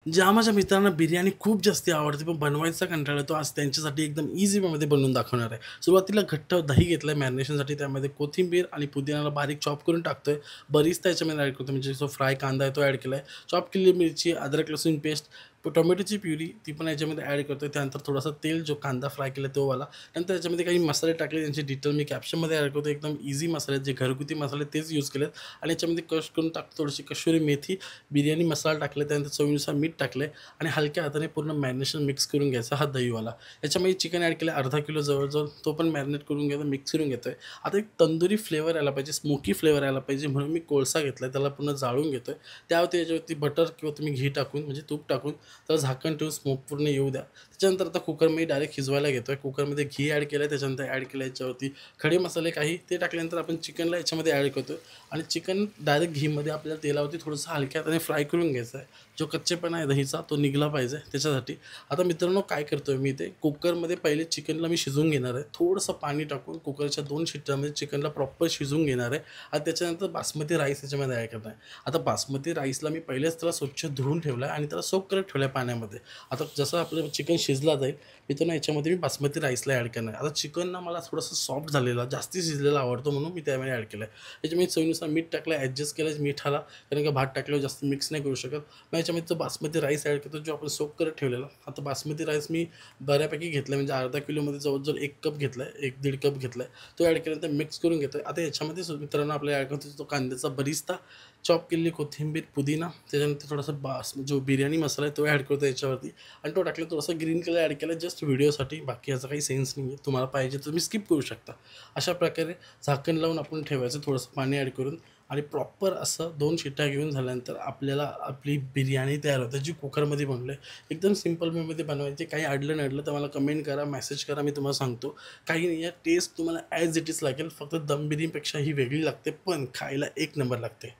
ज्या माझ्या मित्रांना बिर्याणी खूप जास्ती आवडते, पण बनवायचा कंटाळा येतो, आज त्यांच्यासाठी एकदम इझी वेमध्ये बनवून दाखवणार आहे. सुरुवातीला घट्ट दही घेतलंय मॅरिनेशनसाठी. त्यामध्ये कोथिंबीर आणि पुदिन्याला बारीक चॉप करून टाकतोय. बरिस्ता याच्यामध्ये ॲड करतो, म्हणजे जो फ्राय कांदा आहे तो ॲड केलाय. चॉप केलेली मिरची, अद्रक लसूण पेस्ट, टोमॅटोची प्युरी ती पण याच्यामध्ये ॲड करतोय. त्यानंतर थोडासा तेल, जो कांदा फ्राय केला तो वाला. नंतर याच्यामध्ये काही मसाले टाकले, त्यांची डिटेल मी कॅप्शनमध्ये ॲड करतो. एकदम इझी मसाले आहेत, जे घरगुती मसाले तेच यूज केलेत. आणि याच्यामध्ये क्रश करून टाकतो थोडीशी कसुरी मेथी, बिर्याणी मसाला टाकला, त्यानंतर चवीनुसार मीठ टाकलं आणि हलक्या हाताने पूर्ण मॅरिनेशन मिक्स करून घ्यायचा हा दहीवाला. याच्यामध्ये चिकन ॲड केलं अर्धा किलो जवळ-जवळ, तो पण मॅरिनेट करून घ्यायचा, मिक्स करून घेतोय. आता एक तंदुरी फ्लेवर यायला पाहिजे, स्मोकी फ्लेवर यायला पाहिजे, म्हणून मी कोळसा घेतलाय, त्याला पूर्ण जाळून घेतोय. त्यावरती याच्यावरती बटर किंवा तुम्ही घी टाकून, म्हणजे तूप टाकून त्याला झाकण ठेवून स्मोक पूर्ण येऊ द्या. त्याच्यानंतर आता कुकरमध्ये डायरेक्ट शिजवायला घेतोय. कुकरमध्ये घी ॲड केलंय, त्याच्यानंतर ॲड केलं याच्यावरती खडे मसाले काही, ते टाकल्यानंतर आपण चिकनला याच्यामध्ये ॲड करतोय आणि चिकन डायरेक्ट घीमध्ये आपल्याला तेलावरती थोडंसं हलक्या हाताने फ्राय करून घ्यायचं आहे. जो कच्चेपणा आहे दहीचा तो निघाला पाहिजे त्याच्यासाठी. आता मित्रांनो काय करतोय मी, ते कुकरमध्ये पहिले चिकनला मी शिजवून घेणार आहे. थोडंसं पाणी टाकून कुकरच्या 2 शिट्ट्यामध्ये चिकनला प्रॉपर शिजवून घेणार आहे आणि त्याच्यानंतर बासमती राईस याच्यामध्ये ॲड करणार आहे. आता बासमती राईसला मी पहिलेच त्याला स्वच्छ धुवून ठेवला आहे आणि त्याला सोक करत ठेवलं आहे पाण्यामध्ये. आता जसं आपलं चिकन शिजला जाईल, मित्रांनो याच्यामध्ये मी बासमती राईसला ॲड करणार आहे. आता चिकन ना मला थोडंसं सॉफ्ट झालेला, जास्ती शिजलेला आवडतो, म्हणून मी त्यामध्ये ॲड केलं आहे. याच्यामध्ये चवीनुसार मीठ टाकलं, ॲडजस्ट केलं मिठाला, कारण का भात टाकल्यावर जास्त मिक्स नाही करू शकत. मग याच्यामध्ये तो बासमती राईस ॲड करतो, जो आपण सोक करत ठेवलेला. आता बासमती राईस मी बऱ्यापैकी घेतला, म्हणजे अर्धा किलोमध्ये जवळ-जवळ 1 कप घेतला आहे, 1-1.5 कप घेतला आहे. तो ॲड केल्यानंतर मिक्स करून घेतोय. आता याच्यामध्ये मित्रांनो आपल्याला ॲड करतो तो कांद्याचा बरिस्ता, चॉप केलेली कोथिंबीर, पुदिना, त्याच्यानंतर थोडासा जो बिर्याणी मसाला आहे तो ॲड करतो याच्यावरती आणि तो टाकला. थोडासा ग्रीन कलर ॲड केला जस्ट व्हिडिओसाठी, बाकी याचा काही सेन्स नाही आहे. तुम्हाला पाहिजे तर तुम्ही स्किप करू शकता. अशा प्रकारे झाकण लावून आपण ठेवायचं, थोडंसं पाणी ॲड करून आणि प्रॉपर असं 2 शिट्ट्या घेऊन झाल्यानंतर आपल्याला आपली बिर्याणी तयार होते, जी कुकरमध्ये बनवली आहे. एकदम सिंपल वेमध्ये बनवायची. काही अडलं-नडलं तर मला कमेंट करा, मेसेज करा, मी तुम्हाला सांगतो. काही नाही आहे, टेस्ट तुम्हाला ॲज इट इज लागेल. फक्त दम बिर्याणीपेक्षा ही वेगळी लागते, पण खायला एक नंबर लागते.